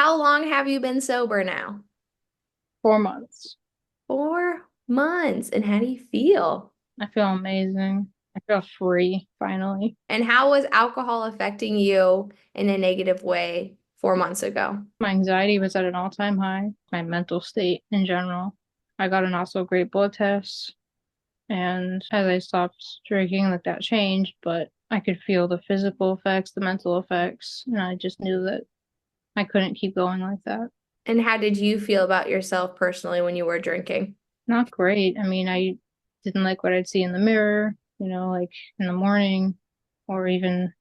how long have you been sober now? 4 months. 4 months. And how do you feel? I feel amazing. I feel free finally. And how was alcohol affecting you in a negative way 4 months ago? My anxiety was at an all-time high, my mental state in general. I got an also great blood test, and as I stopped drinking, like that changed, but I could feel the physical effects, the mental effects, and I just knew that I couldn't keep going like that. And how did you feel about yourself personally when you were drinking? Not great. I mean, I didn't like what I'd see in the mirror, like in the morning or even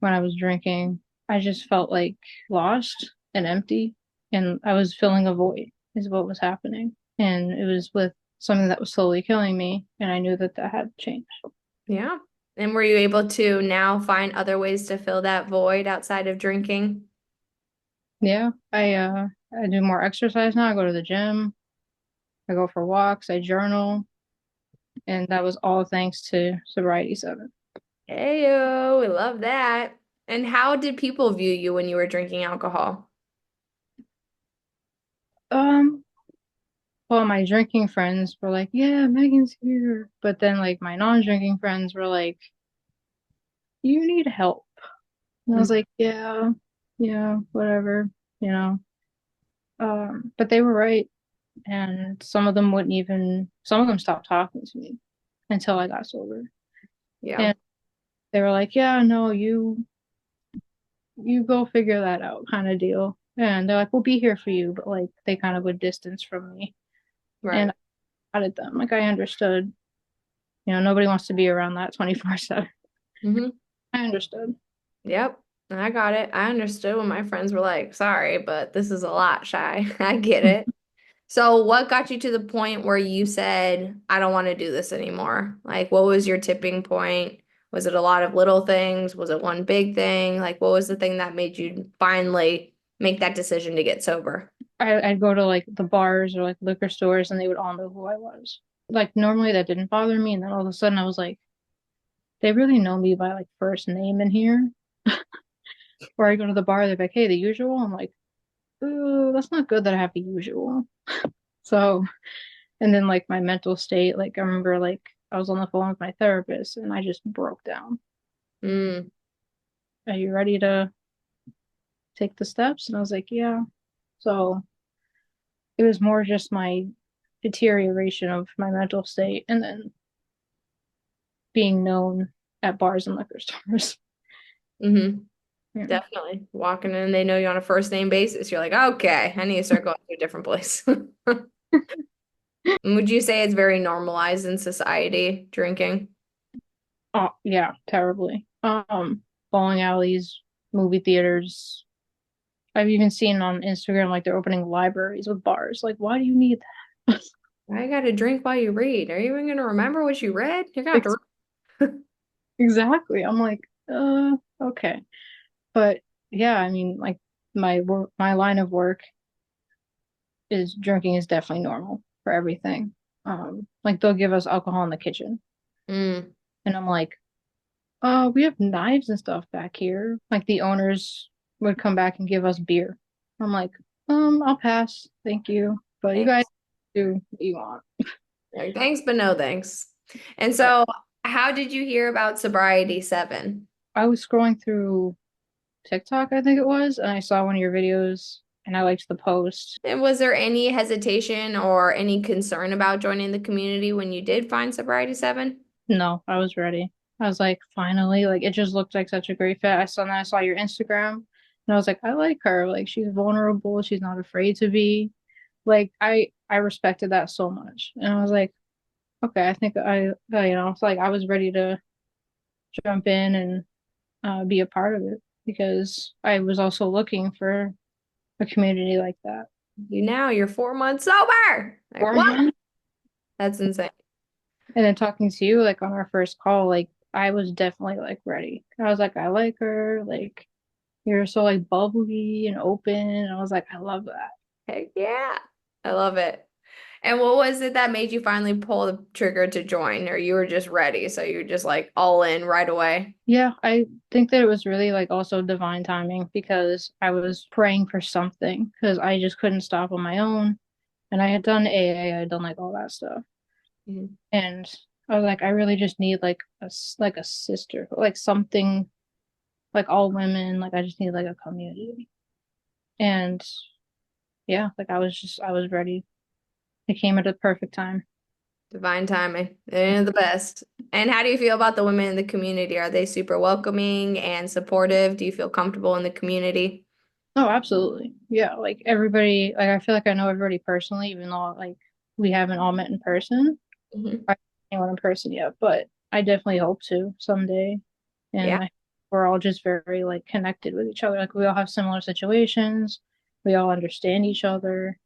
when I was drinking. I just felt like lost and empty, and I was filling a void, is what was happening. And it was with something that was slowly killing me, and I knew that that had to change. Yeah. And were you able to now find other ways to fill that void outside of drinking? Yeah, I do more exercise now. I go to the gym, I go for walks, I journal, and that was all thanks to Sobriety 7. Heyo, we love that. And how did people view you when you were drinking alcohol? Um, well, my drinking friends were like, "Yeah, Megan's here," but then like my non-drinking friends were like, "You need help." And I was like, "Yeah, yeah, whatever, you know." But they were right, and some of them stopped talking to me until I got sober. Yeah. And they were like, "Yeah, no, you go figure that out," kind of deal. And they're like, "We'll be here for you," but like they kind of would distance from me. And Right. I got at them. Like I understood, nobody wants to be around that 24/7. Hmm. I understood. Yep. I got it. I understood when my friends were like, sorry, but this is a lot, Shy. I get it. So, what got you to the point where you said, I don't want to do this anymore? Like, what was your tipping point? Was it a lot of little things? Was it one big thing? Like, what was the thing that made you finally make that decision to get sober? I'd go to like the bars or like liquor stores and they would all know who I was. Like normally that didn't bother me, and then all of a sudden I was like, they really know me by like first name in here. Or I go to the bar, they're like, "Hey, the usual." I'm like, "Ooh, that's not good that I have the usual." So, and then like my mental state, like I remember like I was on the phone with my therapist and I just broke down. Mm, "Are you ready to take the steps?" And I was like, "Yeah." So it was more just my deterioration of my mental state and then being known at bars and liquor stores. hmm. Yeah. Definitely. Walking in, they know you on a first name basis. You're like, okay, I need to start going to a different place. Would you say it's very normalized in society, drinking? Oh, yeah, terribly. Bowling alleys, movie theaters. I've even seen on Instagram like they're opening libraries with bars. Like, why do you need that? I got to drink while you read. Are you even going to remember what you read? You're going to have Ex- to. Exactly. I'm like, okay. But yeah, I mean, like my line of work is drinking is definitely normal for everything. Like they'll give us alcohol in the kitchen, Mm. and I'm like, we have knives and stuff back here. Like the owners would come back and give us beer. I'm like, I'll pass, thank you, but you guys Thanks. do what you want. Like, thanks, but no thanks. And Right. so, how did you hear about Sobriety 7? I was scrolling through TikTok, I think it was, and I saw one of your videos, and I liked the post. And was there any hesitation or any concern about joining the community when you did find Sobriety 7? No, I was ready. I was like, finally, like it just looked like such a great fit. I saw your Instagram, and I was like, I like her. Like she's vulnerable. She's not afraid to be. Like I respected that so much, and I was like, okay, I think it's like I was ready to jump in and be a part of it because I was also looking for a community like that. You're 4 months sober. Like, For what? months, That's insane. and then talking to you like on our first call, like I was definitely like ready. I was like, I like her. Like you're so like bubbly and open. And I was like, I love that. Heck yeah. I love it. And what was it that made you finally pull the trigger to join, or you were just ready? So you were just like all in right away. Yeah, I think that it was really like also divine timing because I was praying for something because I just couldn't stop on my own. And I had done AA, I had done like all that stuff. Mhm. And I was like, I really just need like like a sister, like something like all women, like I just need like a community. And yeah, like I was ready. It came at a perfect time. Divine timing. They're the best. And how do you feel about the women in the community? Are they super welcoming and supportive? Do you feel comfortable in the community? Oh, absolutely. Yeah, like everybody, like I feel like I know everybody personally, even though like we haven't all met in person. Mhm. I haven't met anyone in person yet, but I definitely hope to someday. Yeah. And we're all just very like connected with each other. Like we all have similar situations. We all understand each other.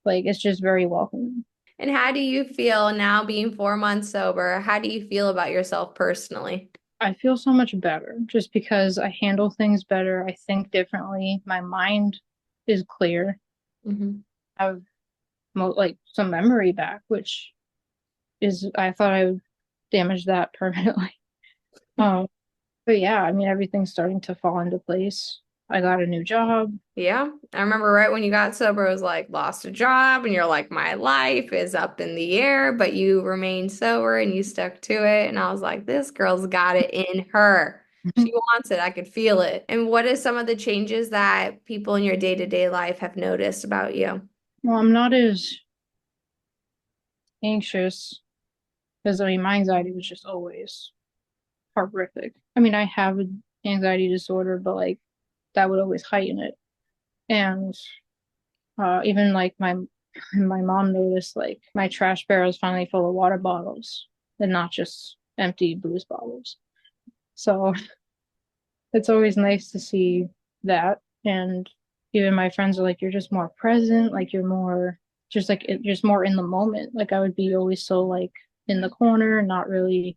Like it's just very welcoming. And how do you feel now being 4 months sober? How do you feel about yourself personally? I feel so much better just because I handle things better. I think differently. My mind is clear. Hmm. I have like some memory back, which is I thought I would damage that permanently. Um, but yeah, I mean everything's starting to fall into place. I got a new job. Yeah. I remember right when you got sober, it was like lost a job, and you're like, my life is up in the air, but you remained sober and you stuck to it. And I was like, this girl's got it in her. She wants it. I could feel it. And what are some of the changes that people in your day-to-day life have noticed about you? Well, I'm not as anxious because I mean my anxiety was just always horrific. I mean I have an anxiety disorder, but like that would always heighten it. And even like my mom noticed like my trash barrel is finally full of water bottles and not just empty booze bottles. So it's always nice to see that. And even my friends are like, you're just more present, like you're more just like just more in the moment. Like I would be always so like in the corner, not really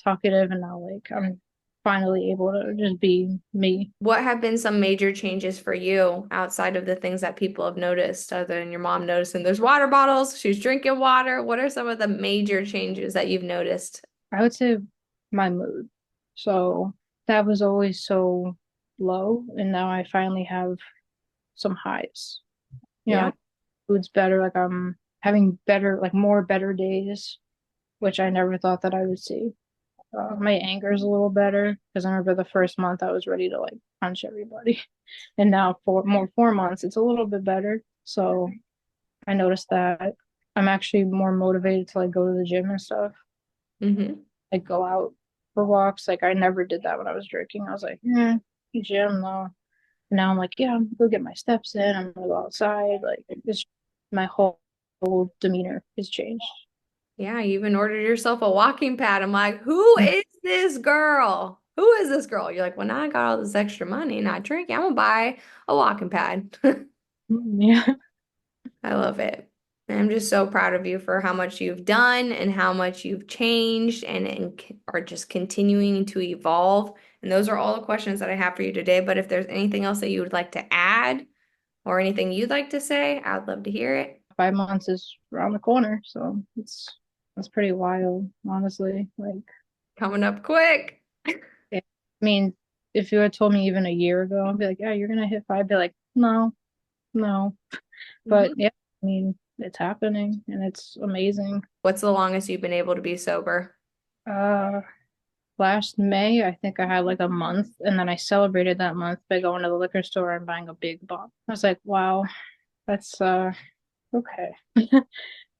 talkative, and now like I'm finally able to just be me. What have been some major changes for you outside of the things that people have noticed, other than your mom noticing there's water bottles, she's drinking water? What are some of the major changes that you've noticed? I would say my mood. So that was always so low, and now I finally have some highs. You know, Yeah. like food's better, like I'm having better, like more better days, which I never thought that I would see. My anger is a little better because I remember the first month I was ready to like punch everybody, and now 4 months it's a little bit better. So I noticed that I'm actually more motivated to like go to the gym and stuff, Hmm. like go out for walks. Like I never did that when I was drinking. I was like, gym though. And now I'm like, yeah, I'm gonna go get my steps in. I'm gonna go outside. Like it's my whole demeanor has changed. Yeah, you even ordered yourself a walking pad. I'm like, who is this girl? Who is this girl? You're like, well, now I got all this extra money, not drinking. I'm gonna buy a walking pad. Yeah. I love it. And I'm just so proud of you for how much you've done and how much you've changed and are just continuing to evolve. And those are all the questions that I have for you today. But if there's anything else that you would like to add or anything you'd like to say, I'd love to hear it. 5 months is around the corner, so it's pretty wild, honestly. Like, Coming up quick. yeah. I mean, if you had told me even a year ago, I'd be like, yeah, you're gonna hit five. I'd be like, no, no. But Mhm. yeah, I mean, it's happening and it's amazing. What's the longest you've been able to be sober? Uh, Last May, I think I had like a month, and then I celebrated that month by going to the liquor store and buying a big bottle. I was like, wow, that's okay.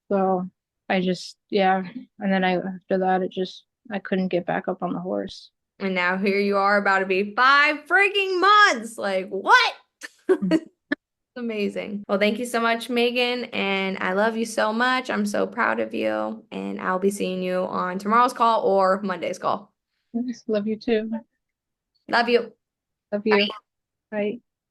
So I just yeah, and then I after that it just I couldn't get back up on the horse. And now here you are about to be 5 freaking months. Like, what? Amazing. Well, thank you so much, Megan. And I love you so much. I'm so proud of you. And I'll be seeing you on tomorrow's call or Monday's call. Yes, love you too. Love you. Love you. Bye.